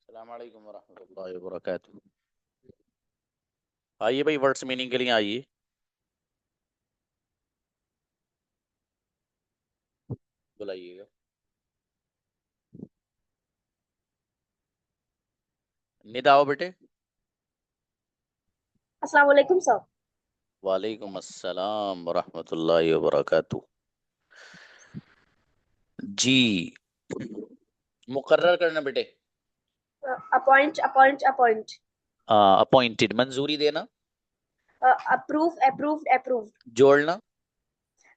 अस्सलाम वालेकुम वरहमतुल्लाहि वबरकातुहू। आइए भाई, वर्ड्स मीनिंग के लिए आइए। बुलाइएगा। निदा आओ बेटे। अस्सलाम वालेकुम सर। वालेकुम अस्सलाम वरहमतुल्लाहि वबरकातुहू। जी, मुकर्रर करना बेटे। Appoint appoint appoint. अपॉइंटेड, मंजूरी देना। Approve approved approved. जोड़ना।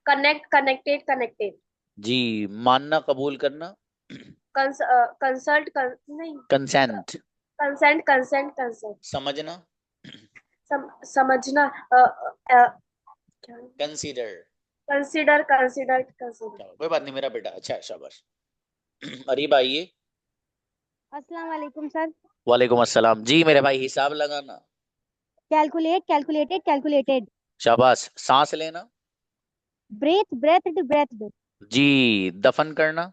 Connect connected connected. जी, मानना, कबूल करना। कंसल्ट नहीं। कंसेंट। Consent consent consent. समझना। समझना। कंसीडर। Consider consider consider. कोई बात नहीं मेरा बेटा, अच्छा है, शाबाश। अरीब आइए। अस्सलाम वालेकुम सर। वालेकुम अस्सलाम। जी मेरे भाई, हिसाब लगाना। Calculate calculated calculated. शाबाश। सांस लेना। ब्रेथ ब्रेथड ब्रेथड। जी, दफन करना।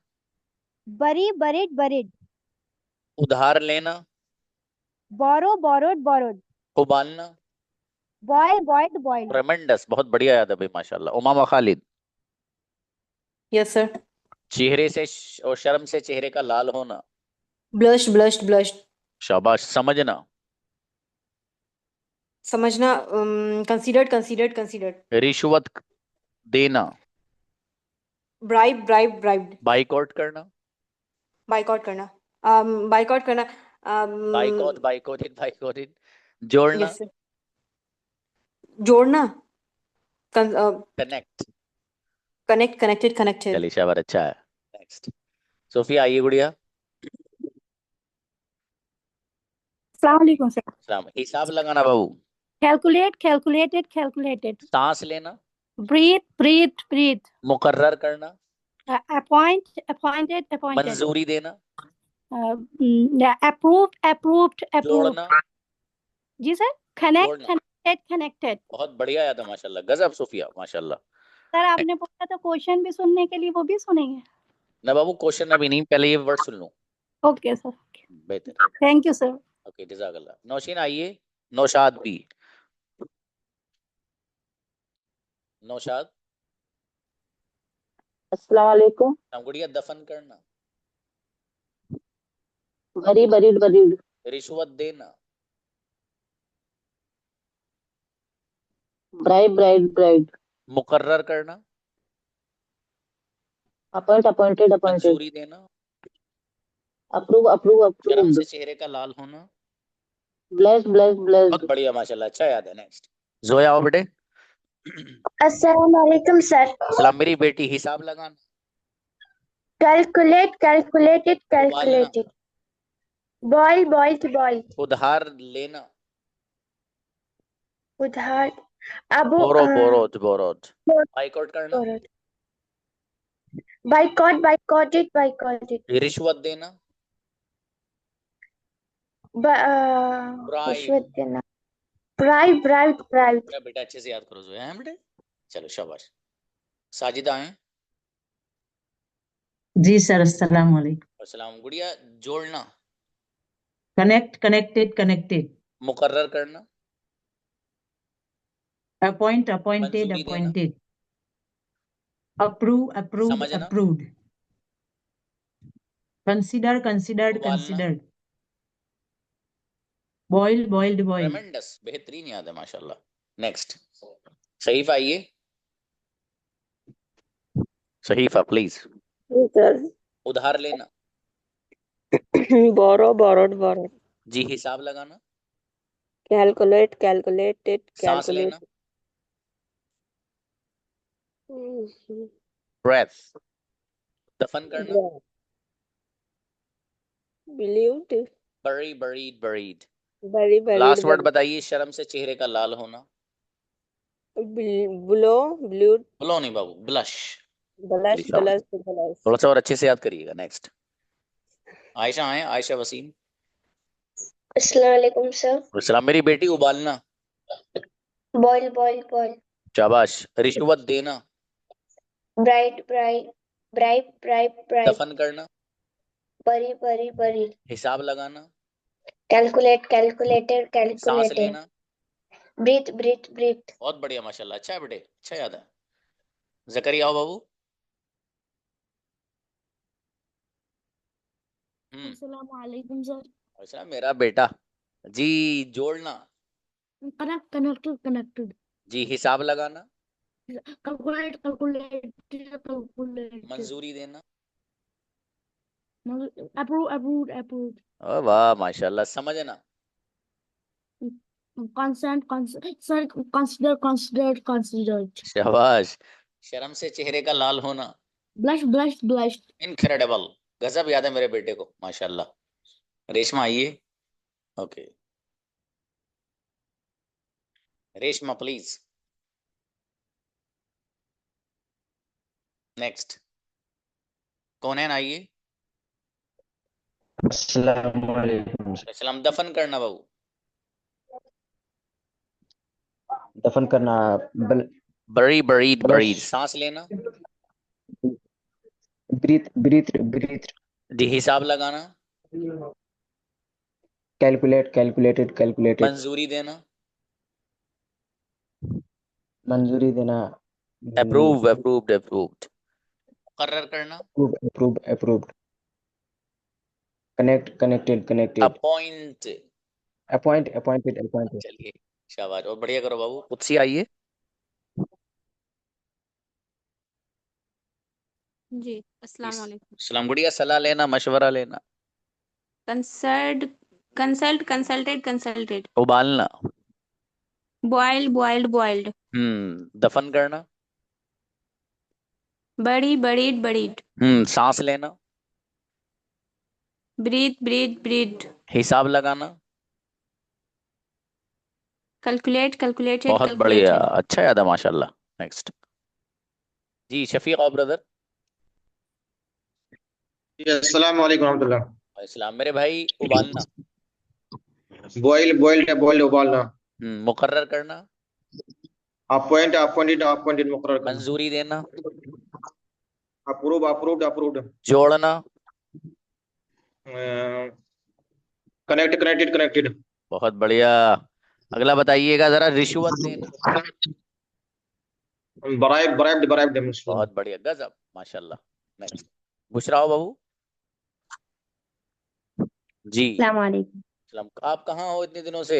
बरी बरीड बरीड। उधार लेना। Borrow borrowed borrowed. उबालना। Boil boiled boiled. ट्रेमेंडस, बहुत बढ़िया याद है भाई, माशाल्लाह। उमामा खालिद। Yes sir. चेहरे से और शर्म से चेहरे का लाल होना। Blushed blushed blushed. शाबाश। समझना। समझना। Considered considered considered. रिश्वत देना। Bribe bribe bribed. बाइकआउट करना। बाइकआउट करना। बाइकआउट करना। Boycott boycotted boycotted. जोड़ना। Yes sir. जोड़ना। कनेक्ट। Connect connected connected. चलिए शाबाश, अच्छा है। नेक्स्ट। सोफिया आइए गुड़िया। अस्सलाम वालेकुम सर। सलाम। हिसाब लगाना बाबू। Calculate calculated calculated. सांस लेना। Breathe breathe breathe. मुकर्रर करना। Appoint appointed appointed. मंजूरी देना। Approved approved approved. जोड़ना। जी सर। कनेक्ट जोड़ना। Connected connected. बहुत बढ़िया याद है, माशाल्लाह, गजब सोफिया, माशाल्लाह। सर आपने पूछा तो क्वेश्चन भी सुनने के लिए, वो भी सुनेंगे? ना बाबू, क्वेश्चन अभी नहीं, पहले ये वर्ड सुन लो। Okay sir. बेहतर। Thank you sir. ओके, जज़ाकल्लाह। नौशीन आइए। नौशाद भी। नौशाद। अस्सलाम वालेकुम। गुड़िया, दफन करना। बरी बरीड बरीड। रिश्वत देना। Bribe bride bride. मुकर्रर करना। Appoint appointed appointed. मंजूरी देना। अप्रूव अप्रूव शर्म अप्रूव्ड। से चेहरे का लाल होना। ब्लेस्ड ब्लेस्ड बहुत ब्लेस्ड। बढ़िया, माशाल्लाह, अच्छा याद है। नेक्स्ट। जोया आओ बेटे। अस्सलाम वालेकुम सर। सलाम मेरी बेटी। हिसाब लगाना। कैलकुलेट कैलकुलेटेड उबालना। कैलकुलेटेड। Boil boiled boiled. उधार लेना। उधार। अब बोरोड। बाइकआउट करना। Boycott boycotted boycotted. रिश्वत देना। ब्राइब। रिश्वत देना। Bribe bribe bribe. मेरा बेटा अच्छे से याद करो जोया, है बेटे। चलो शाबाश। साजिदा है। जी सर। अस्सलाम वालेकुम। अस्सलाम। गुड़िया, जोड़ना। Connect connected connected. मुकर्रर करना। अपॉइंट अपॉइंटेड मंजूरी देना। अपॉइंटेड। अप्रूव अप्रूव्ड समझना। अप्रूव्ड। कंसीडर कंसीडर्ड उबालना। कंसीडर्ड। Boil boiled boiled. ट्रेमेंडस, बेहतरीन याद है, माशाल्लाह। नेक्स्ट। सहीफा आइए। सहीफा प्लीज। सर। उधार लेना। Borrow borrowed borrowed. जी, हिसाब लगाना। कैलकुलेट कैलकुलेटेड सांस लेना। कैलकुलेट। ब्रेथ। दफन करना। बिलीव्ड। बरीड। बरी बरीड लास्ट वर्ड बरी। बताइए। शर्म से चेहरे का लाल होना। ब्लो ब्लूड। ब्लो नहीं बाबू, ब्लश। Blush blush blush. थोड़ा सा और अच्छे से याद करिएगा। नेक्स्ट। आयशा आए, आयशा वसीम। अस्सलाम वालेकुम सर। सलाम मेरी बेटी। उबालना। Boil boil boil. शाबाश। रिश्वत देना। Bride bride bribe bribe bribe. दफन करना। बरी बरी बरी। हिसाब लगाना। Calculate, calculated, सांस calculated. लेना, Breathe, breathe, breathe. बहुत बढ़िया माशाल्लाह, अच्छा है बेटे, अच्छा याद है। जकरिया आओ बाबू। अस्सलामुअलैकुम सर। अच्छा मेरा बेटा जी, जोड़ना कनेक्टेड जी, हिसाब लगाना, कैलकुलेट मंजूरी देना। अप्रूव ओ वाह माशाल्लाह, समझना, कंसिडर्ड शाबाश। शर्म से चेहरे का लाल होना, ब्लश इनक्रेडिबल, गजब याद है मेरे बेटे को माशाल्लाह। रेशमा आइए, ओके रेशमा प्लीज। नेक्स्ट कौन है, आइए। अस्सलामुअलैकुम। सलाम, दफन करना बाबू, दफन करना, बड़ी बड़ी ब्लश, बड़ी, सांस लेना ब्रीथ ब्रीथ ब्रीथ, जी, हिसाब लगाना, कैलकुलेट कैलकुलेटेड कैलकुलेटेड, मंजूरी देना, मंजूरी देना, अप्रूव अप्रूव्ड अप्रूव्ड, मुकर्रर करना, approve approved, connect connected connected, appoint, appointed appointed. चलिए शाबाश, और बढ़िया करो बाबू। कुत्सी आइए। जी अस्सलाम वालेकुम। सलाम गुड़िया, सलाह लेना, मशवरा लेना, कंसल्टेड उबालना, बॉइल्ड दफन करना, बरीड सांस लेना, ब्रीथ हिसाब लगाना, कैलकुलेटेड बहुत बढ़िया, अच्छा याद है माशाल्लाह। नेक्स्ट जी, शफीक आओ ब्रदर। अस्सलाम वालेकुम रहमतुल्लाह। इस्लाम मेरे भाई, उबालना, बॉइल्ड उबालना, मुकर्रर करना, अपॉइंटेड मुकर्रर करना, मंजूरी देना, अप्रूव्ड, जोड़ना, कनेक्टेड, बहुत बढ़िया। अगला बताइएगा जरा, रिश्वत देना, ब्राइब्ड। बहुत बढ़िया, गजब माशाल्लाह। नेक्स्ट बुशरा आओ बाबू जी। अस्सलाम वालेकुम। सलाम, आप कहाँ हो इतने दिनों से,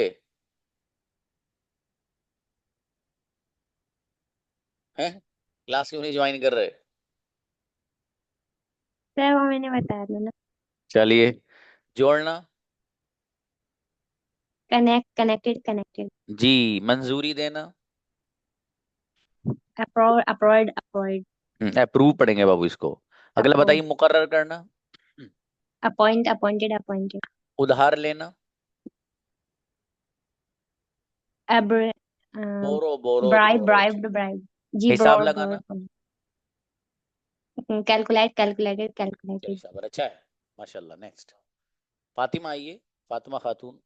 हैं क्लास क्यों नहीं ज्वाइन कर रहे? सर वो मैंने बता दिया ना। चलिए, जोड़ना कनेक्टेड जी, मंजूरी देना, अप्रूव्ड अप्रूव पढ़ेंगे बाबू इसको। अगला Approve. बताइए, मुकर्रर करना, appointed उधार लेना, Abr बोरो bribed जी हिसाब लगाना, calculated चल शाबाश, अच्छा है माशाल्लाह। नेक्स्ट फातिमा आइए, फातिमा खातून।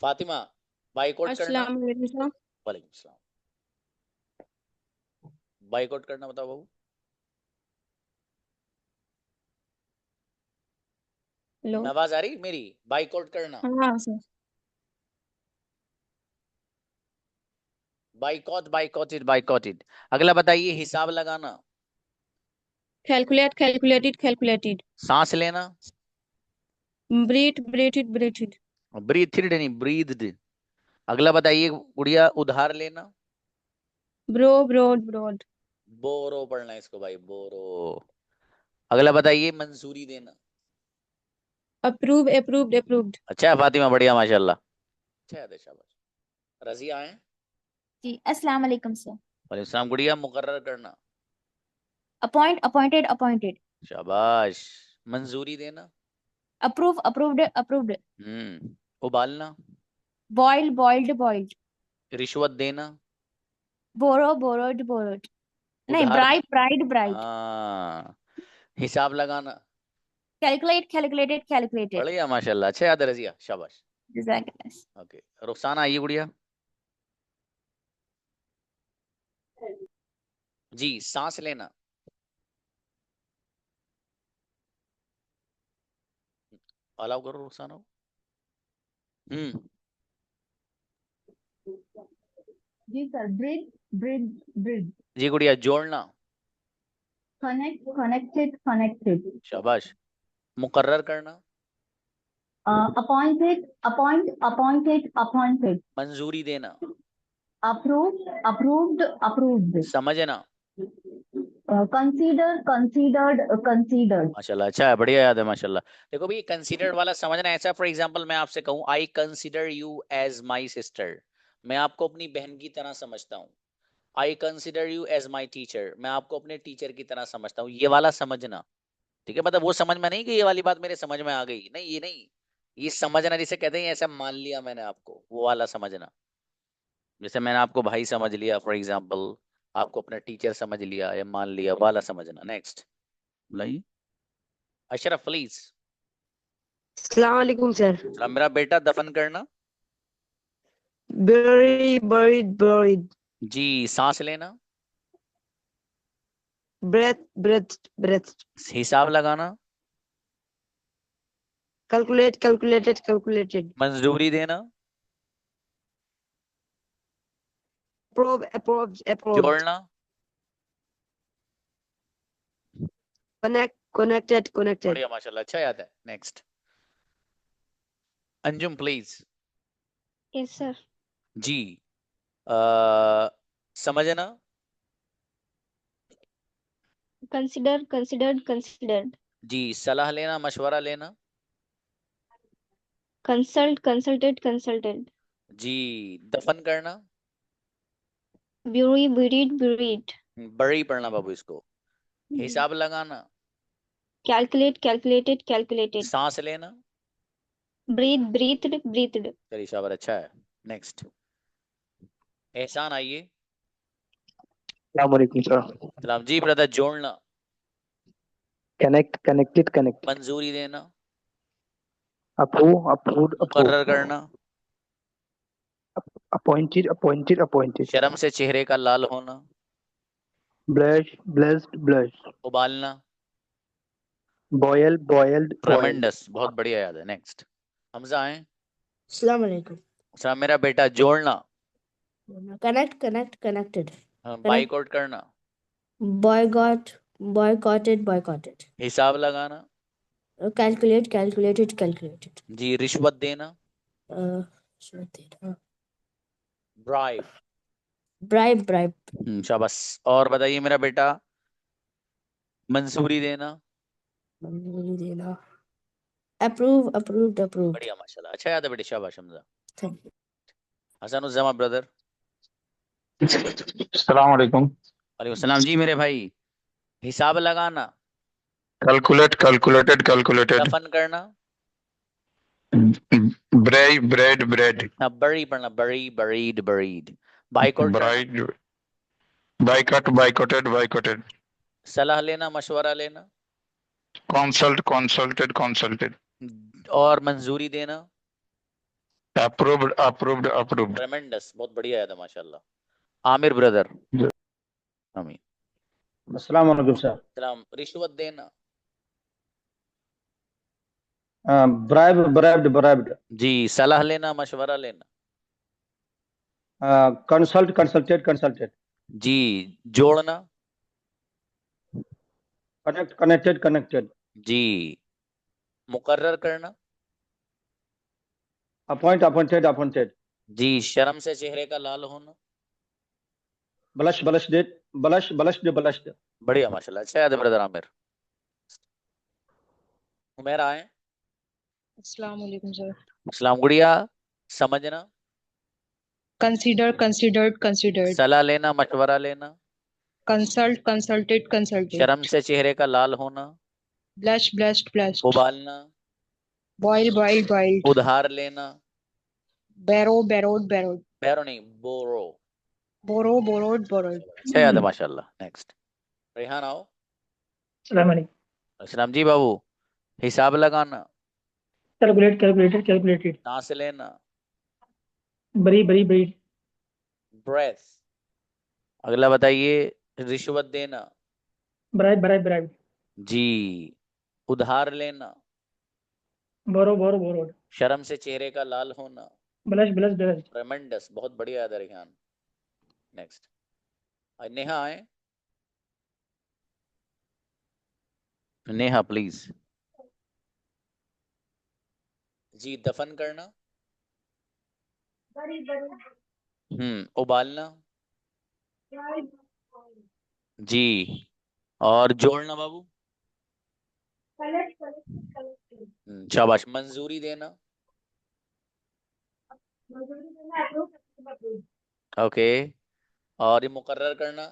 फातिमा, बाइकआउट करना, अस्सलाम वालेकुम सर। वालेकुम सलाम, बाइकआउट करना बताओ बाबू। हेलो। आवाज आ रही मेरी? बाइकआउट करना, हाँ सर। बाइकॉटेड। अगला बताइए, हिसाब लगाना, कैलकुलेटेड सांस लेना, ब्रीथ ब्रीथड नहीं, ब्रीथड। अगला बताइए गुड़िया, उधार लेना, ब्रोड बोरो पढ़ना है इसको भाई, बोरो। अगला बताइए, मंजूरी देना, अप्रूव्ड अच्छा है फातिमा, बढ़िया माशाल्लाह, अच्छा है, शाबाश। रजिया आए। जी अस्सलाम वालेकुम सर। वालेकुम सलाम गुड़िया, मुकर्रर करना, अपॉइंटेड शाबाश। मंजूरी देना, अप्रूव्ड उबालना, बॉइल्ड रिश्वत देना, बोरोड नहीं उधार, ब्राइड हाँ, हिसाब लगाना, कैलकुलेटेड बढ़िया माशाल्लाह, अच्छा याद है रजिया, शाबाश। जज़ाकल्लाह। ओके, रुखसाना आइए गुड़िया जी। सांस लेना, अलाउ करो रुखसाना। जी सर, ब्रिज ब्रिज ब्रिज, जी गुड़िया, जोड़ना। कनेक्ट कनेक्टेड कनेक्टेड, शाबाश। मुकर्रर करना। अपॉइंटेड अपॉइंटेड अपॉइंटेड, मंजूरी देना। अप्रूव्ड अप्रूव्ड अप्रूव्ड, समझना। Consider considered considered. माशाल्लाह, अच्छा है, बढ़िया याद है माशाल्लाह। देखो भाई, कंसीडर्ड वाला समझना ऐसा, फॉर एग्जांपल मैं आपसे कहूँ I consider you as my sister, मैं आपको अपनी बहन की तरह समझता हूँ। I consider you as my teacher, मैं आपको अपने टीचर की तरह समझता हूँ। ये वाला समझना, ठीक है, मतलब वो समझ में नहीं कि ये वाली बात मेरे समझ में आ गई, नहीं ये नहीं, ये समझना जिसे कहते हैं ऐसा मान लिया मैंने आपको, वो वाला समझना। जैसे मैंने आपको भाई समझ लिया फॉर एग्जाम्पल, आपको अपना टीचर समझ लिया या मान लिया, वाला समझना। नेक्स्ट बोलिए। अशरफ प्लीज। अस्सलाम वालेकुम सर। सलाम। मेरा बेटा दफन करना। buried जी। सांस लेना। breath हिसाब लगाना। calculated मंजूरी देना। approved जोड़ना। connected बढ़िया माशाल्लाह, अच्छा याद है। Next Anjum please. Yes, sir. जी। समझना। Considered. जी। सलाह लेना, मशवरा लेना। Consulted. जी। दफन करना। Buried. बड़ी पढ़ना बाबू इसको। हिसाब लगाना। Calculated. सांस लेना। Breathed. चलिए शाबाश, अच्छा है। नेक्स्ट एहसान, आइए। Assalamualaikum sir. सलाम। जी ब्रदर, जोड़ना। Connected. मंजूरी देना। Approved. मुकर्रर करना। Appointed. शर्म से चेहरे का लाल होना। Blessed. उबालना। Boiled. ट्रेमेंडस, बहुत बढ़िया याद है। नेक्स्ट हमजा आए। अस्सलाम वालेकुम। सलाम। मेरा बेटा, जोड़ना। connected बाइकआउट करना। boycotted हिसाब लगाना। calculated जी। रिश्वत देना। ब्राइब। bribe शाबाश। और बताइए मेरा बेटा, मंजूरी देना। मंजूरी देना approved बढ़िया माशाल्लाह, अच्छा याद है बेटे, शाबाश Hamza. Thank you. Hasan Uzzama brother. अस्सलाम वालेकुम। वालेकुम सलाम। जी मेरे भाई, हिसाब लगाना। calculated दफन करना। bread बड़ी पढ़ना, बरीड। बाइकआउट करना। boycotted सलाह लेना, मशवरा लेना। consulted और मंजूरी देना। approved ट्रेमेंडस, बहुत बढ़िया याद है माशाल्लाह। आमिर ब्रदर। आमीन। अस्सलाम वालेकुम सर। सलाम। रिश्वत देना। bribed जी। सलाह लेना, मशवरा लेना। consulted जी। जोड़ना। connected जी। मुकर्रर करना। appointed जी। शर्म से चेहरे का लाल होना। blushed बढ़िया माशाल्लाह, अच्छा याद है ब्रदर आमिर। उमेर आए। अस्सलाम वालेकुम सर। सलाम गुड़िया। समझना। Considered. सलाह लेना, मशवरा लेना। Consulted. शर्म से चेहरे का लाल होना। Blushed. उबालना। Boiled. उधार लेना। Borrowed. बैरो नहीं, बोरो। Borrowed. अच्छा याद है माशाल्लाह। नेक्स्ट रेहान आओ। सलाम। जी बाबू, हिसाब लगाना। calculated सांस लेना। breathe breath. अगला बताइए, रिश्वत देना। bribe जी। उधार लेना। borrowed. शर्म से चेहरे का लाल होना, Blush. ट्रेमेंडस, बहुत बढ़िया दरख्यान। नेक्स्ट नेहा आए, नेहा प्लीज। जी दफन करना, उबालना, जी और जोड़ना बाबू, शाबाश। मंजूरी देना, ओके। और ये मुकर्रर करना,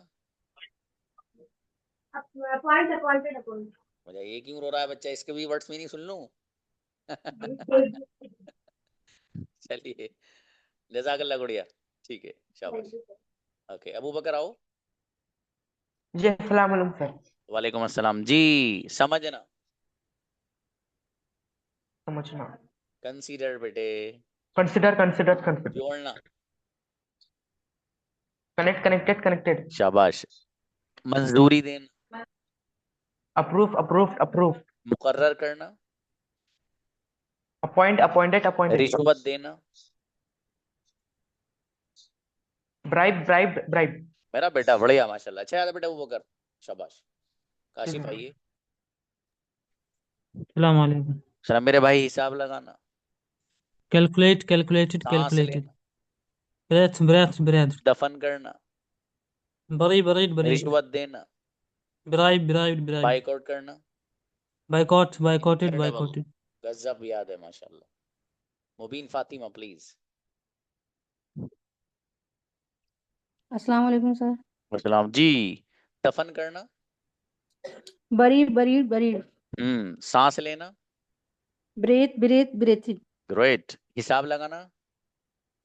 मुझे ये क्यों रो रहा है बच्चा, इसके भी वर्ड्स मीनिंग सुन लूं। चलिए जज़ाकल्लाह गुड़िया, ठीक है शाबाश। ओके अबू बकर आओ। जी अस्सलाम वालेकुम सर। वालेकुम अस्सलाम। जी समझना, समझना। कंसीडर बेटे, कंसिडर। जोड़ना, कनेक्टेड। शाबाश। मंजूरी देना, अप्रूव। मुकर्रर करना, अपॉइंटेड। रिश्वत देना, ब्राइब। मेरा बेटा बढ़िया माशाल्लाह, अच्छा याद है बेटा अबू बकर, शाबाश। काशिफ जी। आइए। अस्सलाम वालेकुम। सलाम मेरे भाई, हिसाब लगाना, calculated सांस लेना, breath दफन करना, buried रिश्वत देना, bribe बाइकआउट करना, boycotted बेटा बाबू गजब याद है माशाल्लाह। मुबीन फातिमा प्लीज। अस्सलाम वालेकुम सर। अस्सलाम जी। दफन करना, बरीड सांस लेना, breathing ग्रेट। हिसाब लगाना,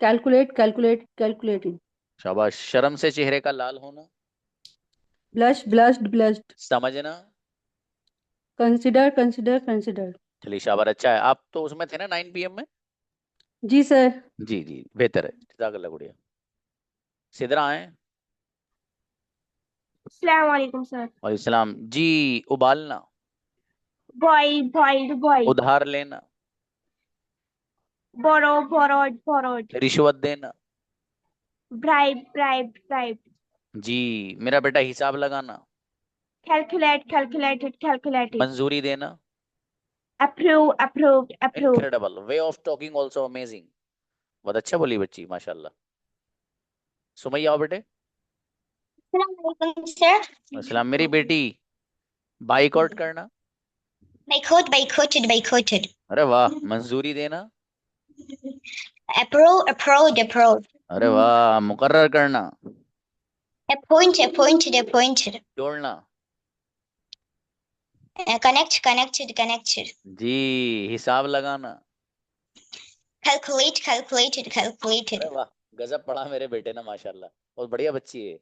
calculated शाबाश। शर्म से चेहरे का लाल होना, blushed समझना, consider चलिए शाबाश, अच्छा है। आप तो उसमें थे ना 9 PM में। जी सर। जी बेहतर है, जज़ाकल्लाह गुड़िया। सिदरा आए। अस्सलाम वालेकुम सर। वालेकुम सलाम जी। उबालना, boiled उधार लेना, borrowed रिश्वत देना, bribe जी मेरा बेटा। हिसाब लगाना, calculated मंजूरी देना, approved incredible. Way of talking also amazing, बहुत अच्छा बोली बच्ची माशाल्लाह। सुमैया आओ बेटे। अस्सलाम वालेकुम सर। अस्सलाम मेरी बेटी। बाइकआउट करना, boycotted अरे वाह। मंजूरी देना, approved अरे वाह। मुकर्रर करना, appointed जोड़ना, connected जी। हिसाब लगाना, calculated अरे वाह गजब पढ़ा मेरे बेटे ने माशाल्लाह, बहुत बढ़िया बच्ची है।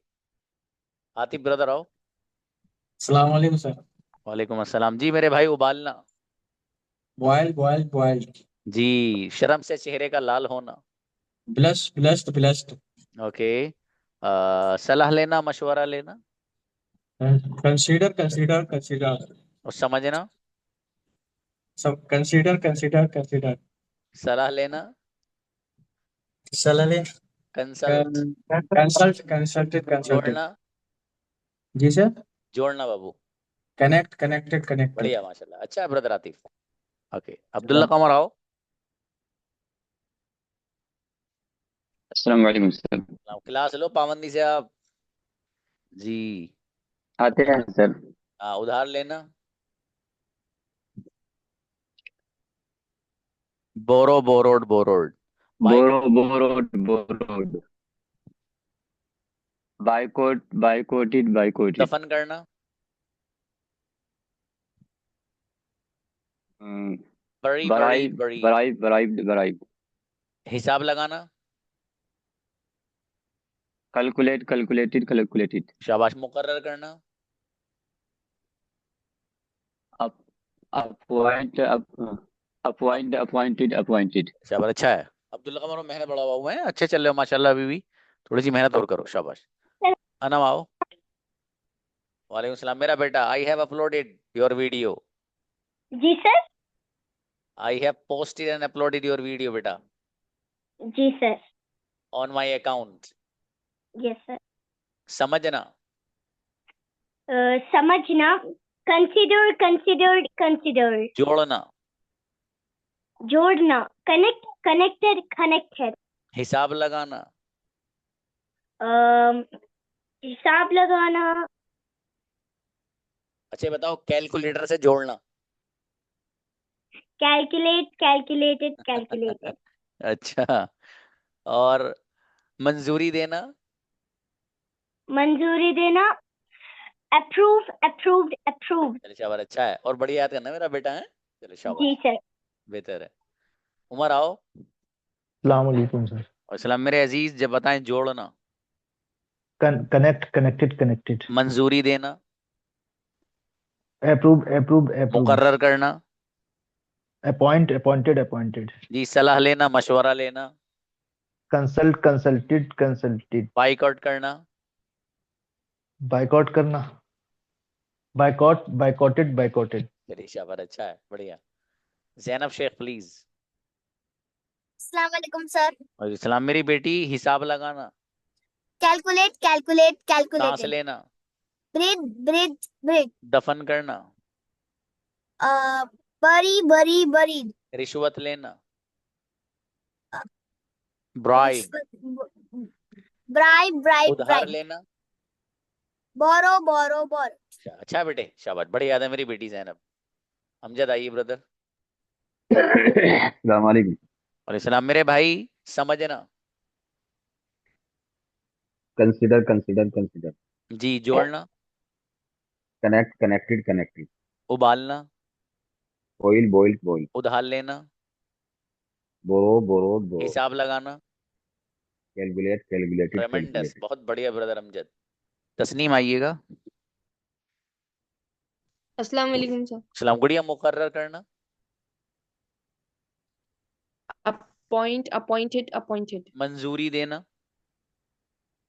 आतिफ ब्रदर आओ। अस्सलाम वालेकुम सर। वालेकुम अस्सलाम जी मेरे भाई। उबालना, बॉइल्ड जी। शर्म से चेहरे का लाल होना, ब्लश्ड ओके। सलाह लेना, मशवरा लेना, कंसीडर और समझना, सब कंसीडर सलाह लेना, सलाह कंसल्ट, कंसल्टेड जोड़ना, जी सर। जोड़ना बाबू, कनेक्टेड बढ़िया माशाल्लाह, अच्छा है ब्रदर आतिफ। ओके अब्दुल्ला कमर आओ। अस्सलाम वालेकुम सर। क्लास लो पाबंदी से आप जी। आते हैं सर। उधार लेना, बोरोड, बोरोड बाइकॉटेड दफन करना, बराइब हिसाब लगाना, कैलकुलेटेड शाबाश। मुकर्रर करना, अपॉइंटेड शाबाश, अच्छा है। अब्दुल्ला कमर मेहनत बढ़ा हुआ है, अच्छे चल रहे हो माशाल्लाह। अभी भी थोड़ी सी मेहनत और करो, शाबाश। अनम आओ। वालेकुम सलाम मेरा बेटा। I have uploaded your video. जी sir. I have posted and uploaded your video बेटा जी sir. on my account. Yes sir. समझना. समझना. Consider, considered, considered. जोड़ना. जोड़ना. Connect, connected, connected. हिसाब लगाना. हिसाब लगाना. अच्छा बताओ कैलकुलेटर से जोड़ना. Calculate, calculated, calculated. अच्छा. और मंजूरी देना. मंजूरी देना. Approve, approved, approved. चलो शाबाश अच्छा है और बढ़िया याद करना मेरा बेटा है. चलो शाबाश जी सर. बेहतर है. उमर आओ. अस्सलाम वालेकुम सर. और सलाम मेरे अजीज जब बताएं जोड़ना. Connect connected connected. मंजूरी देना. Approve approve approve. मुकर्रर करना. Appoint appointed appointed. जी सलाह लेना मशवरा लेना. Consult consulted consulted. बाइकआउट करना. बाइकआउट करना. Boycott boycotted बाइकआउटेड. चलिए शाबाश अच्छा है बढ़िया. जैनब शेख प्लीज. अस्सलाम वालेकुम सर. और सलाम मेरी बेटी हिसाब लगाना. Calculate, calculate, सांस calculated. लेना. Breathe, breathe, breathe. दफन करना. Bury, bury, buried. रिश्वत लेना. ब्राइब. Bribe, bribe, उधार bribe. लेना. Borrow, borrow, borrow. अच्छा बेटे शाबाश बड़ी याद है मेरी बेटी जैनब. अमजद आइए ब्रदर. अस्सलाम वालेकुम. और सलाम मेरे भाई समझना. Consider consider consider. जी जोड़ना. Connect connected connected. उबालना. Boil boil boil. उधार लेना. Borrow borrowed borrow. हिसाब लगाना. Calculate calculated tremendous calculated. बहुत बढ़िया ब्रदर अमजद. तस्नीम आइएगा. अस्सलाम वालेकुम सर. सलाम गुड़िया मुकर्रर करना. Appoint, appointed, appointed. मंजूरी देना.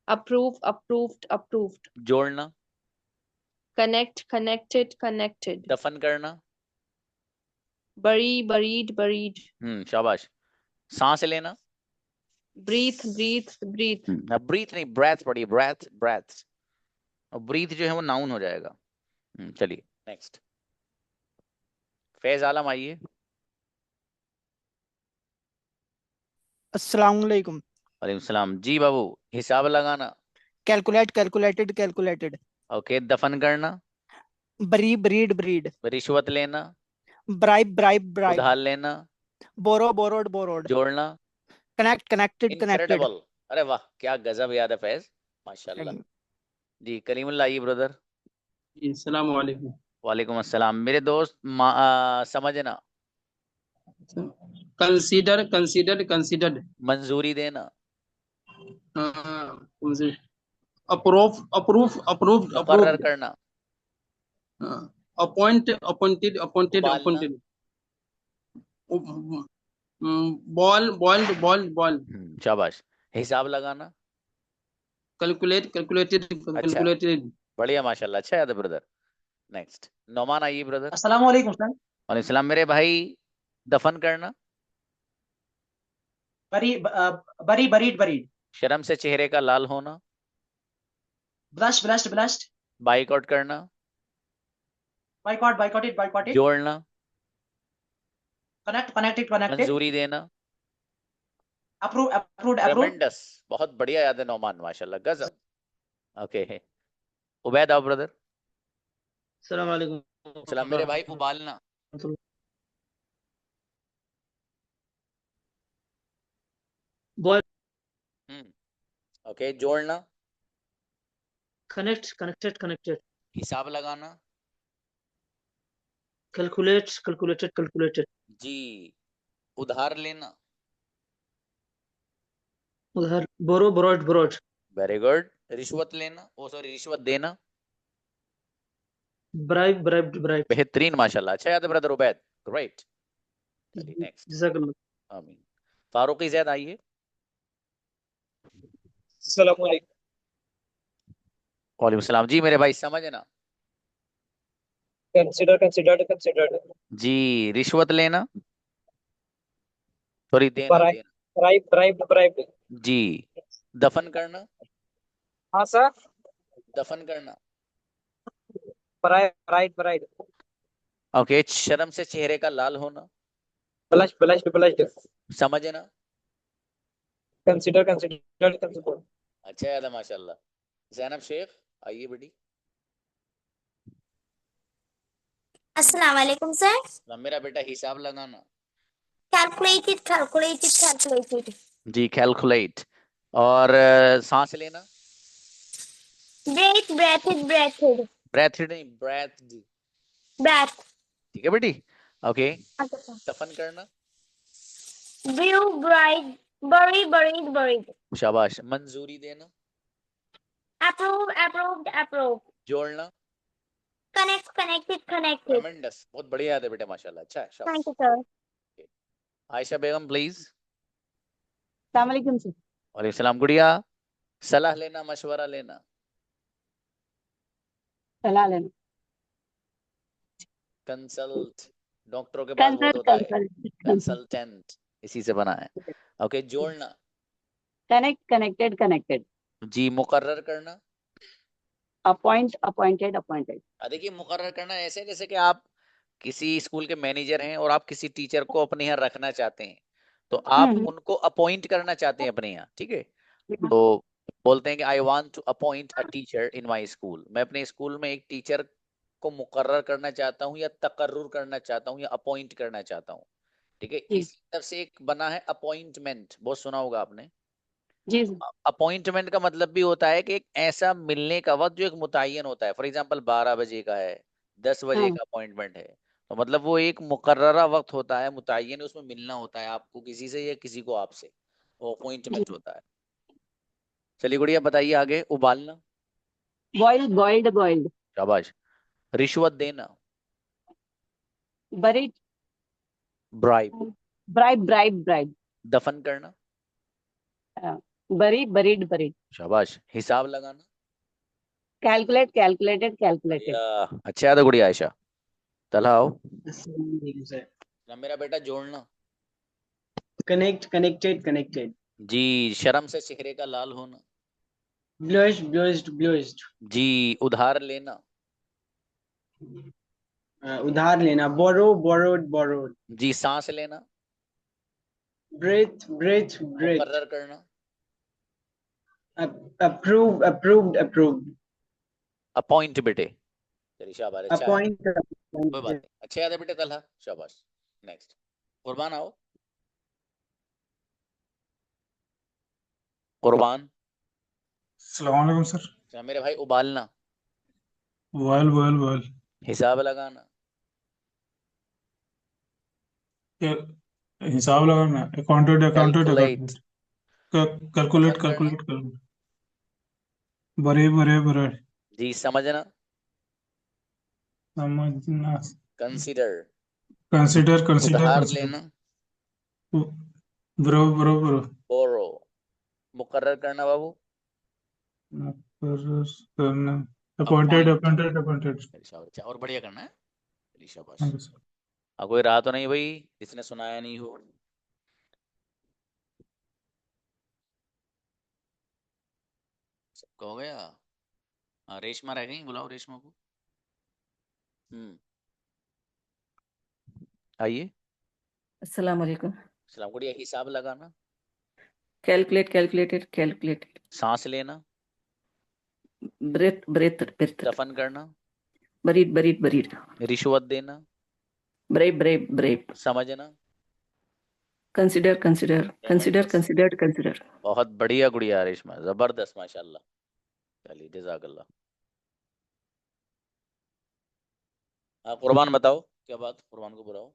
Approve, approved, approved. जोड़ना. Connect, connected, connected. दफन करना. Bury, buried, buried. शाबाश. सांस लेना. Breathe, breathe, breathe. ब्रीथ नहीं ब्रेथ पढ़िए ब्रेथ ब्रेथ. और ब्रीथ जो है वो नाउन हो जाएगा. चलिए नेक्स्ट. फैज आलम आइए. अस्सलाम वालेकुम. वालेकुम सलाम. जी बाबू हिसाब लगाना. Calculate calculated calculated. ओके दफन करना. बरी ब्रीड ब्रीड. रिश्वत लेना. Bribe bribe bribe. उधार लेना. Borrow borrowed borrowed. जोड़ना. Connect connected connected. इनक्रेडिबल. अरे वाह क्या गजब याद है फैज माशाल्लाह. जी करीमुल्लाह आइए ब्रदर. अस्सलाम वालेकुम. वालेकुम अस्सलाम मेरे दोस्त समझना. Consider considered considered. मंजूरी देना. अप्रूव अप्रूव अप्रूव्ड मुकर्रर करना. Appoint appointed appointed appointed. Boil boiled boil boil. शाबाश. हिसाब लगाना. Calculate calculated calculated. बढ़िया माशाल्लाह अच्छा याद है ब्रदर. नेक्स्ट नौमान आइए ब्रदर. अस्सलाम वालेकुम सर. वालेकुम सलाम मेरे भाई. दफन करना. बरी बरी बरीड बरीड. शर्म से चेहरे का लाल होना. Blush blushed blushed. बाइकआउट करना. Boycott boycotted boycotted. जोड़ना. Connect connected connected. मंजूरी देना. Approve approved approved. ट्रेमेंडस बहुत बढ़िया याद है नौमान माशाल्लाह गजब. ओके उबैद आओ ब्रदर. अस्सलाम वालेकुम. सलाम मेरे भाई. उबालना. बॉयल. ओके जोड़ना. Connect connected connected. हिसाब लगाना. Calculate calculated calculated. जी उधार लेना. उधर borrow borrowed borrowed. Very good. रिश्वत लेना. ओ सॉरी रिश्वत देना. Bribe bribe bribe. बेहतरीन माशाल्लाह अच्छा याद है ब्रदर उबैद. ग्रेट. चलिए नेक्स्ट. जज़ाकल्लाह. आमीन. फारूकी ज़ैद आइए. अस्सलाम वालेकुम. वालेकुम सलाम. जी मेरे भाई समझना. Consider considered considered. जी रिश्वत लेना. सॉरी देना ब्राइब देना ब्राइब ब्राइब ब्राइब जी। दफन करना, हाँ सर। दफन करना। ब्राइब ब्राइब ब्राइब ओके, शर्म से चेहरे का लाल होना, ब्लश ब्लश ब्लश समझना। कंसीडर कंसीडर कंसीडर अच्छा याद है माशाल्लाह। जैनब शेख आइए बेटी। अस्सलाम वालेकुम सर। ना मेरा बेटा हिसाब लगाना कैलकुलेटेड कैलकुलेटेड कैलकुलेटेड। जी, कैलकुलेट। और सांस लेना, ब्रेथ ब्रेथेड ब्रेथेड ब्रेथ नहीं ब्रेथ, ब्रेथ। ठीक है बेटी। ओके, अच्छा सर। दफन करना, व्यू ब्राइड बरी बरीड बरीड। शाबाश। मंजूरी देना, अप्रूव अप्रूव्ड अप्रूव। जोड़ना, कनेक्ट कनेक्टेड कनेक्टेड। ट्रेमेंडस, बहुत बढ़िया याद है बेटा माशाल्लाह। अच्छा है, शाबाश। Thank you sir. Ayesha Begum please. अस्सलाम वालेकुम सर। वालेकुम सलाम गुड़िया। सलाह लेना, मशवरा लेना, सलाह लेना। कंसल्ट, डॉक्टरों के पास बहुत कंसल्ट होता है, कंसल्ट कंसल्टेंट इसी से बना है। ओके, जोड़ना कनेक्ट कनेक्टेड कनेक्टेड। जी। मुकर्रर करना, अपॉइंट अपॉइंटेड अपॉइंटेड। देखिए मुकर्रर करना ऐसे जैसे कि आप किसी स्कूल के मैनेजर हैं और आप किसी टीचर को अपने यहाँ रखना चाहते हैं, तो आप उनको अपॉइंट करना चाहते हैं अपने यहाँ, ठीक है। तो बोलते हैं कि I want to appoint a teacher in my school, मैं अपने स्कूल में एक टीचर को मुकर्रर करना चाहता हूँ या तकर्रुर करना चाहता हूँ या अपॉइंट करना चाहता हूँ, ठीक है। इसी तरह से एक बना है अपॉइंटमेंट, बहुत सुना होगा आपने। जी अपॉइंटमेंट का मतलब भी होता है कि एक ऐसा मिलने का वक्त जो एक मुतय्यन होता है। फॉर एग्जांपल 12 बजे का है, 10 बजे का अपॉइंटमेंट है, तो मतलब वो एक मुकर्ररा वक्त होता है, मुतय्यन, उसमें मिलना होता है आपको किसी से या किसी को आपसे, वो अपॉइंटमेंट होता है। चलिए गुड़िया बताइए आगे। उबालना, बॉइल्ड बॉइल्ड बॉइल्ड। शाबाश। रिश्वत देना, buried bribe. Bribe bribe bribe. दफन करना, बरी बरीड बरीड। शाबाश। हिसाब लगाना, कैलकुलेट कैलकुलेटेड कैलकुलेटेड। बढ़िया, अच्छा याद है गुड़िया। आयशा तला आओ। सर। ना मेरा बेटा जोड़ना कनेक्ट कनेक्टेड कनेक्टेड। जी। शर्म से चेहरे का लाल होना ब्लश ब्लश्ड ब्लश्ड। जी। उधार लेना उधार लेना बोरो बोरोड बोरोड। जी। सांस लेना, ब्रेथ ब्रेथ ब्रेथ। मुकर्रर करना, अप्रूव अप्रूव्ड अप्रूव्ड। अपॉइंट बेटे। चलिए शाबाश, अच्छा याद है, अपॉइंट कोई बात नहीं, अच्छा याद है बेटे तलहा, शाबाश। नेक्स्ट कुर्बान आओ। कुर्बान, अस्सलाम वालेकुम सर। अच्छा मेरे भाई। उबालना, बॉयल बॉयल बॉयल। हिसाब लगाना, हिसाब लगाना, accounted accounted calculate, accounted. Calculate दफन करना कैलकुलेट कैलकुलेट। बरे बरे बरे। जी। समझना, समझना। कंसीडर, कंसीडर कंसीडर उधार कंसीडर। लेना, ब्रो ब्रो ब्रो। बोरो, मुकर्रर करना बाबू, मुकर्रर करना, अपॉइंटेड अपॉइंट। Appointed appointed. शाबाश, अच्छा और बढ़िया करना है। चलिए शाबाश। Thank you sir. अब कोई रहा तो नहीं भाई जिसने सुनाया नहीं हो। सबका हो गया। हाँ, रेशमा रह गई, बुलाओ रेशमा को। आइए। अस्सलाम वालेकुम। सलाम गुड़िया। हिसाब लगाना, कैलकुलेट कैलकुलेटेड कैलकुलेटेड। सांस लेना, ब्रेथ ब्रेथ ब्रेथ। दफन करना, बरीड बरीड बरीड। रिश्वत देना, ब्रेव ब्रेव ब्रेव। समझना, consider consider consider ट्रेमेंडस, considered consider. बहुत बढ़िया गुड़िया रेशमा, जबरदस्त माशाल्लाह। चलिए जजाकल्लाह। हाँ कुर्बान बताओ क्या बात, कुर्बान को बुलाओ।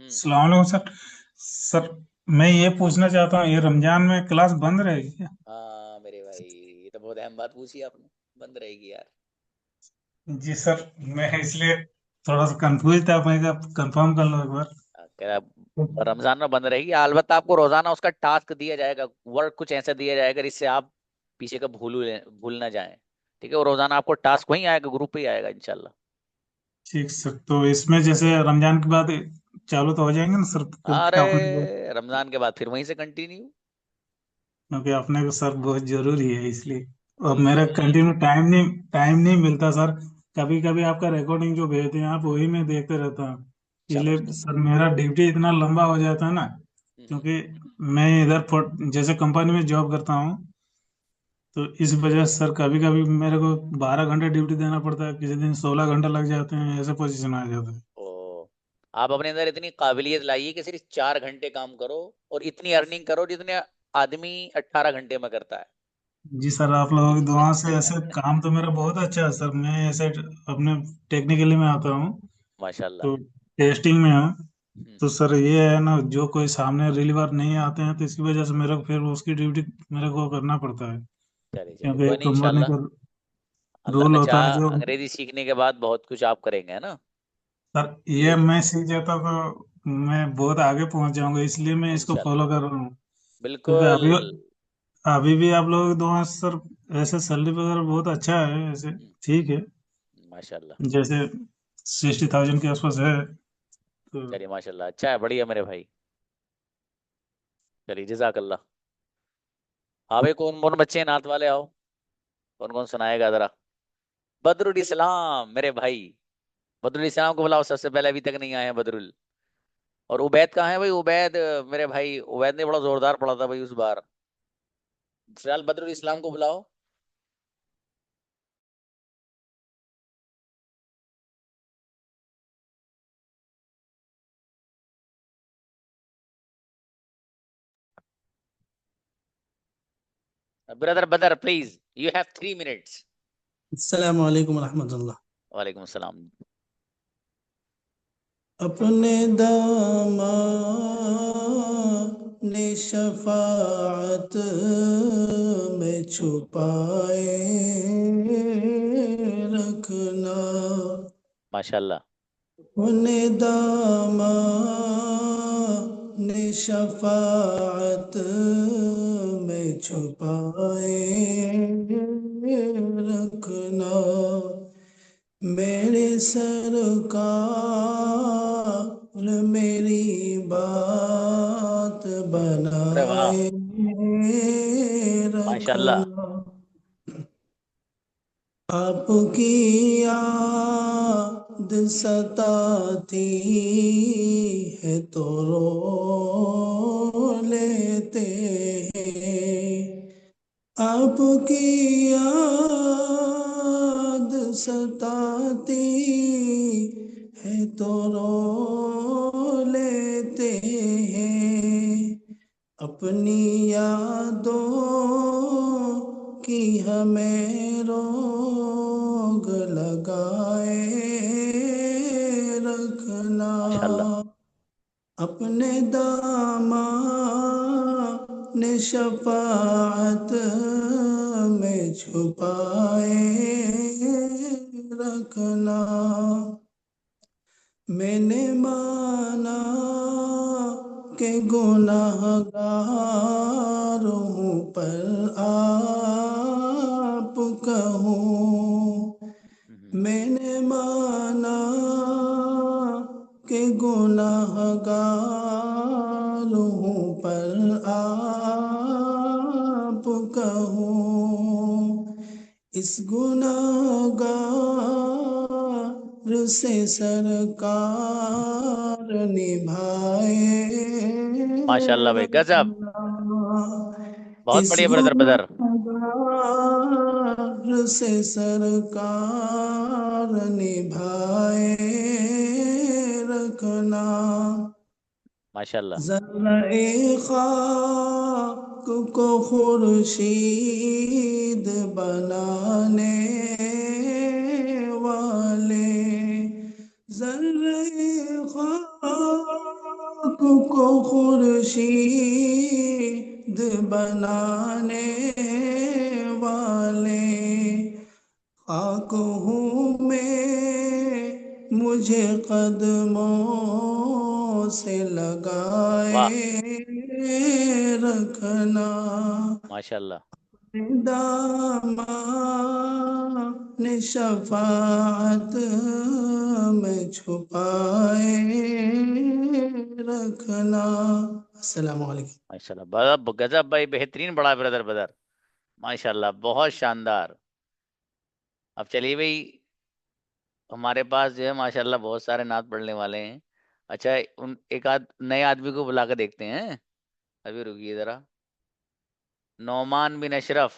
अस्सलाम वालेकुम सर। सर मैं ये पूछना चाहता हूँ, ये रमजान में क्लास बंद रहेगी क्या? हाँ मेरे भाई, ये तो बहुत अहम बात पूछी आपने। बंद रहेगी यार। जी सर, मैं इसलिए थोड़ा सा कंफ्यूज था, मैं कंफर्म कर लो एक बार। कह रहा रमजान में बंद रहेगी, अलबत्ता आपको रोजाना उसका टास्क दिया जाएगा, वर्क कुछ ऐसा दिया जाएगा जिससे आप पीछे का भूल ना जाएं, ठीक है। वो रोजाना आपको टास्क वहीं आएगा, ग्रुप पे ही आएगा इंशाल्लाह। ठीक सर, तो इसमें जैसे रमजान के बाद चालू तो हो जाएंगे ना सर, क्योंकि अरे रमजान के बाद फिर वहीं से कंटिन्यू। क्योंकि अपने को सर बहुत जरूरी है इसलिए। और मेरा बिल्कुल कंटिन्यू टाइम नहीं मिलता सर। कभी कभी आपका रिकॉर्डिंग जो भेजते हैं आप, वही मैं देखते रहता हूँ। चलो इसलिए सर मेरा ड्यूटी इतना लंबा हो जाता है ना, क्योंकि मैं इधर जैसे कंपनी में जॉब करता हूँ, तो इस वजह से सर कभी कभी मेरे को 12 घंटे ड्यूटी देना पड़ता है, किसी दिन 16 घंटे लग जाते हैं, ऐसे पोजीशन आ जाता है। ओ, आप अपने अंदर इतनी काबिलियत लाइए कि सिर्फ 4 घंटे काम करो और इतनी अर्निंग करो जितने आदमी 18 घंटे में करता है। जी सर, आप लोगों की दुआ से ऐसे काम तो मेरा बहुत अच्छा है सर। मैं ऐसे अपने टेक्निकली में आता हूँ, माशाल्लाह। तो टेस्टिंग में हूँ। तो सर ये है ना, जो कोई सामने रिलीवर नहीं आते हैं, तो इसकी वजह से मेरे को फिर उसकी ड्यूटी मेरे को करना पड़ता है, चलिए चलिए, क्योंकि कोई नहीं, कंपनी इंशाल्लाह का अल्लाह रूल ने होता चाहा है जो। अंग्रेजी सीखने के बाद बहुत कुछ आप करेंगे, है ना। सर ये मैं सीख जाता तो मैं बहुत आगे पहुंच जाऊंगा, इसलिए मैं इसको इंशाल्लाह फॉलो कर रहा हूँ। क्योंकि बिल्कुल। अभी अभी भी आप लोगों की दुआ से सर ऐसे सैलरी वगैरह बहुत अच्छा है ऐसे। ठीक है, माशाल्लाह। जैसे 60,000 के आसपास है तो। चलिए माशाल्लाह, अच्छा है, बढ़िया मेरे भाई। चलिए जज़ाकल्लाह। हाँ भाई, कौन कौन बच्चे हैं नात वाले, आओ। कौन कौन सुनाएगा जरा। बदरुल इस्लाम मेरे भाई। बदरुल इस्लाम को बुलाओ, सबसे पहले, अभी तक नहीं आए हैं बदरुल। और उबैद कहाँ है भाई, उबैद मेरे भाई, उबैद ने बड़ा जोरदार पढ़ा था भाई उस बार। फिलहाल बदरुल इस्लाम को बुलाओ। ब्रदर बदर प्लीज, यू हैव 3 मिनट्स। अस्सलाम वालेकुम रहमतुल्लाह। वालेकुम सलाम। अपने दामा ने शफाअत में छुपाए रखना। माशाल्लाह। अपने दामा ने शफाअत में छुपाए रखना। मेरे सरकार मेरी बात अरे वाह, बनाए माशाल्लाह। रखना। आपकी याद सताती है तो रो लेते हैं। आपकी याद सताती है तो रो लेते हैं। अपनी यादों की हमें रोग लगाए रखना। माशाल्लाह। अपने दामा ने शफाअत में छुपाए रखना। मैंने माना के गुनाहगार हूँ, पर आप कहूँ। मैंने माना के गुनाहगार हूँ, पर आप कहूँ। इस गुनाहगार से सरकार निभाए माशाल्लाह भाई, गजब। रखना। बहुत इस बढ़िया ब्रदर बदर। गुनाहगार से सरकार निभाए रखना। माशाल्लाह। ज़र्रे खाक को खुर्शीद बनाने वाले। ज़र्रे खाक को खुर्शीद बनाने वाले। खाक हूँ मैं, मुझे कदमों से लगाए वाह, रखना। माशाल्लाह। दामान शफाअत में छुपाए रखना। अस्सलाम वालेकुम। माशाल्लाह, बड़ा गजब भाई, बेहतरीन, बड़ा ब्रदर ब्रदर, माशाल्लाह, बहुत शानदार। अब चलिए भाई, हमारे पास जो है माशाल्लाह बहुत सारे नात पढ़ने वाले हैं। अच्छा, उन एक आध नए आदमी को बुला कर देखते हैं। अभी रुकिए जरा। Nauman bin Ashraf,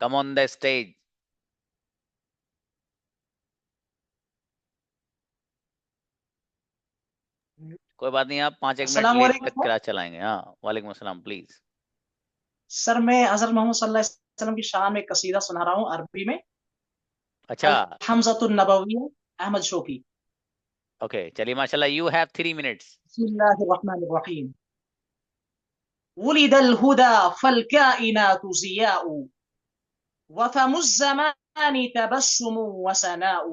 come on the stage. कोई बात नहीं, आप 5 एक मिनट अस्सलाम लेट वालेकुम तक सर। क्लास चलाएंगे। हाँ, वालेकुम अस्सलाम, प्लीज। सर मैं हज़रत मोहम्मद सल्लल्लाहु अलैहि वसल्लम की शान में एक कसीदा सुना रहा हूँ अरबी में। अच्छा, अल हमज़तुन नबविय्या, अहमद शौकी। ओके, चलिए माशाल्लाह, यू हैव 3 मिनट्स। बिस्मिल्लाहिर रहमानिर रहीम। वुलिदल हुदा फल-काइनातु ज़ियाउ वफमुज़्ज़मान तबस्सुम वसनाउ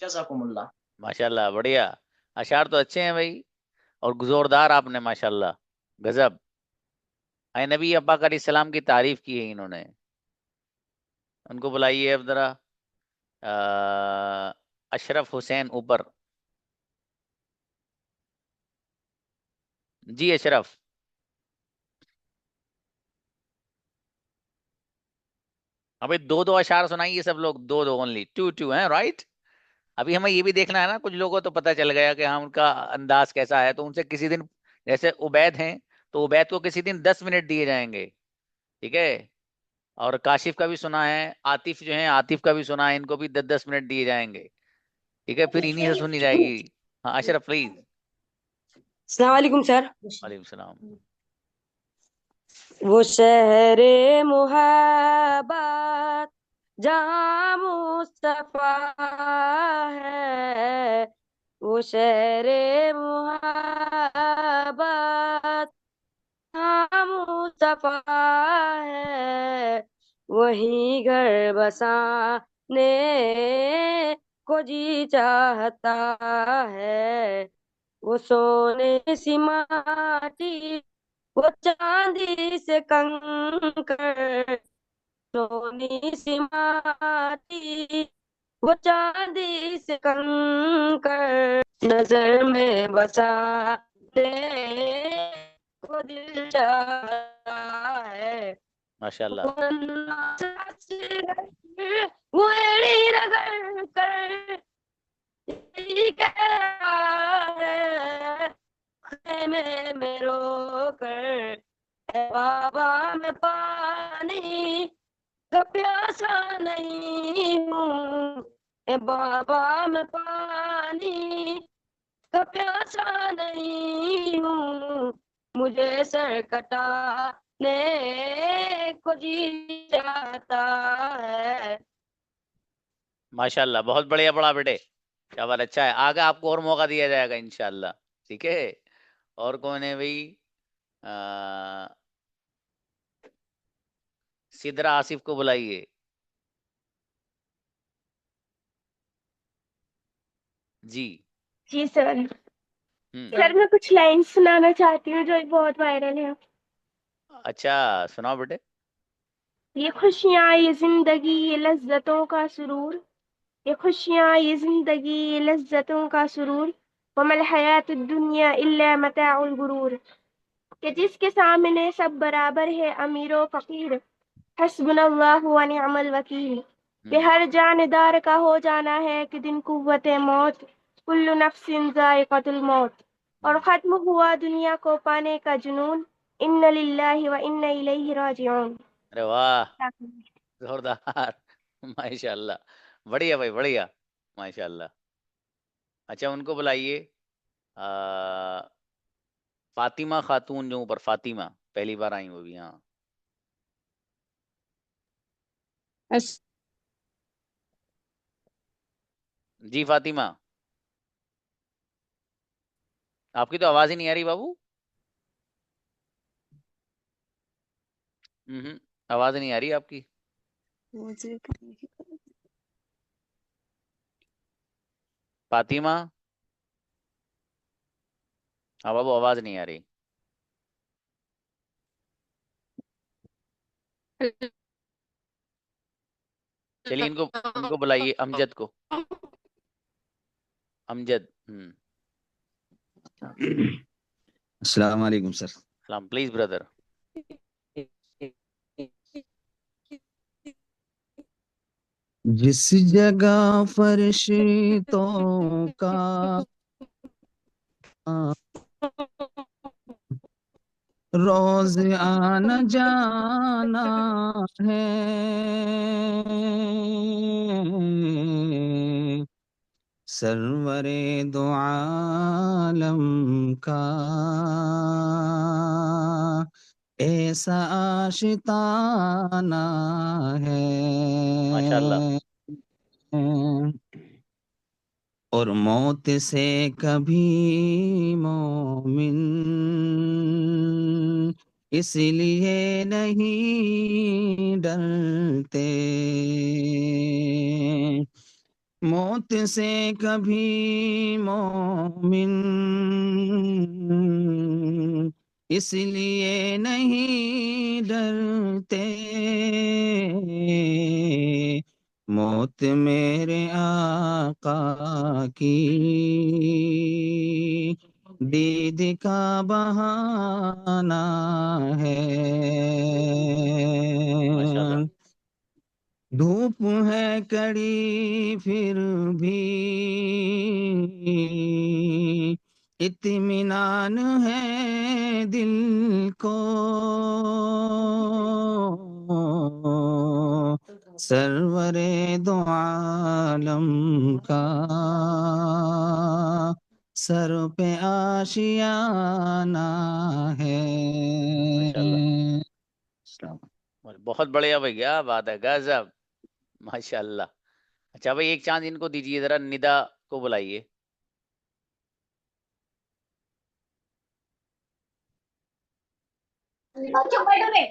जज़ाकुमुल्लाह। माशाल्लाह, बढ़िया। अशार तो अच्छे हैं भाई, और जोरदार आपने माशाल्लाह, गजब। आए नबी अब्बा अलैहिस्सलाम की तारीफ की है इन्होंने। उनको बुलाइए अब जरा। अशरफ हुसैन ऊपर। जी अशरफ। अबे दो दो अशार सुनाइए सब लोग, दो दो, ओनली टू टू हैं, राइट। अभी हमें ये भी देखना है ना, कुछ लोगों को तो पता चल गया कि हाँ उनका अंदाज कैसा है, तो उनसे किसी दिन, जैसे उबैद हैं तो उबैद को किसी दिन 10 मिनट दिए जाएंगे, ठीक है। और काशिफ का भी सुना है, आतिफ जो है आतिफ का भी सुना है, इनको भी 10-10 मिनट दिए जाएंगे, ठीक है, फिर इन्हीं से सुनी जाएगी। हाँ अशरफ प्लीज। अस्सलाम वालेकुम सर। वालेकुम सलाम। वो शहरे मुहब्बत जहाँ मुस्तफा है, वो शहरे मुहब्बत जहाँ मुस्तफा है, वहीं घर बसाने को जी चाहता है। वो सोने सी माटी, वो चांदी से कंकर, सोनी सी माटी, वो चांदी से कंकर, नजर में बसा दे को दिल चाहता है। माशाल्लाह, वो एड़ी रगड़ कर यही कह रहा है, खेमे में रोकर, "ऐ बाबा मैं पानी का प्यासा नहीं हूँ, ए बाबा मैं पानी का प्यासा नहीं हूँ, मुझे सर कटाने को जी चाहता है। माशाल्लाह, बहुत बढ़िया पढ़ा बेटे, शाबाश, अच्छा है। आगे आपको और मौका दिया जाएगा इंशाल्लाह, ठीक है। और कौन है भाई? सिदरा आसिफ को बुलाइए। जी। जी सर। हम्म, सर मैं कुछ लाइन्स सुनाना चाहती हूँ जो बहुत वायरल है। अच्छा सुनाओ बेटे। ये खुशियाँ, ये जिंदगी, ये लज्जतों का सुरूर, ये खुशियाँ, ये जिंदगी, ये लज्जतों का सुरूर, वमल हयात दुनिया इल्ला मताउल गुरूर, कि जिसके सामने सब बराबर है अमीर व फकीर, हस्बुनल्लाहु व निअमल वकील, कि हर जानदार का हो जाना है कि दिन कुव्वत मौत, कुल्लु नफ्सिन जायक़तुल मौत, और खत्म हुआ दुनिया को पाने का जुनून, इन्ना लिल्लाहि व इन्ना इलैहि राजिऊन। अरे वाह, जोरदार। माशाल्लाह, बढ़िया भाई बढ़िया, माशाल्लाह। अच्छा उनको बुलाइए, फातिमा खातून जो ऊपर, फातिमा पहली बार आई वो भी। हाँ जी फातिमा, आपकी तो आवाज ही नहीं आ रही बाबू। आवाज नहीं आ रही आपकी। फातिमा, हाँ बाबू आवाज नहीं आ रही। चलिए इनको उनको बुलाइए, अमजद को, अमजद। अस्सलाम वालेकुम सर। सलाम, प्लीज ब्रदर। जिस जगह फरिश्तों का रोज आना जाना है, सरवरे दो आलम का ऐसा आशिताना है। माशाल्लाह। और मौत से कभी मोमिन इसलिए नहीं डरते, मौत से कभी मोमिन इसलिए नहीं डरते, मौत मेरे आका की दीद का बहाना है। माशाल्लाह। धूप है कड़ी फिर भी इत्मीनान है दिल को, सरवरे दो आलम का सर पे आशियाना है। माशाल्लाह, बहुत बढ़िया भाई, क्या बात है, गजब, माशाल्लाह। अच्छा भाई एक चांस इनको दीजिए जरा, निदा को बुलाइए।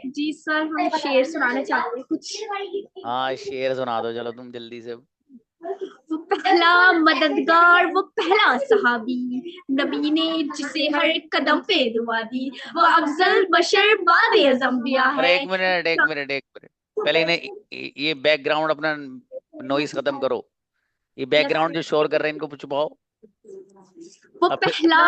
जी सर, हम शेर सुनाना चाहते हैं कुछ। हाँ शेर सुना दो चलो तुम जल्दी से। वो पहला मददगार, वो पहला सहाबी, नबी ने जिसे हर कदम पे दुआ दी, वो अफजल बशर बाद अज़म्बिया अरे है। एक मिनट एक मिनट एक मिनट, पहले इन्हें ये बैकग्राउंड अपना नॉइस खत्म करो, ये बैकग्राउंड जो शोर कर रहे हैं इनको छुपाओ। वो पहला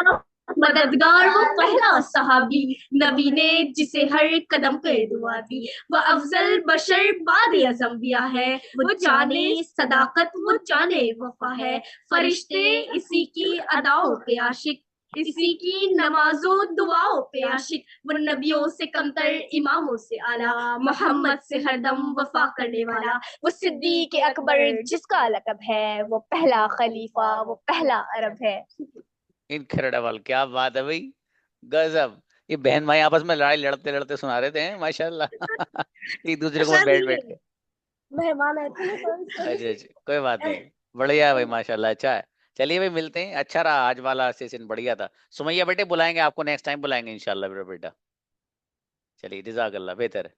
मददगार, वो पहला सहाबी, नबी ने जिसे हर कदम पे दुआ दी, वो अफजल बशर बाद अज़म्बिया है। वो जाने सदाकत, वो जाने वफा है, फरिश्ते इसी की अदाओं पे आशिक, इसी की नमाजों दुआओं पे आशिक, वो नबियों से कमतर इमामों से आला, मोहम्मद से हरदम वफा करने वाला, वो सिद्दीक अकबर जिसका लक़ब है, वो पहला खलीफा, वो पहला अरब है। इनक्रेडिबल, क्या बात है भाई, गजब। ये बहन भाई आपस में लड़ाई लड़ते लड़ते सुना रहे थे माशाल्लाह एक दूसरे को बैठ बैठ के। मेहमान आए थे। अच्छा कोई बात नहीं, बढ़िया है भाई माशाल्लाह, अच्छा है। चलिए भाई मिलते हैं, अच्छा रहा आज वाला सेशन, बढ़िया था। सुमैया बेटे बुलाएंगे आपको, नेक्स्ट टाइम बुलाएंगे इंशाल्लाह बेटा। चलिए जज़ाकल्लाह, बेहतर है।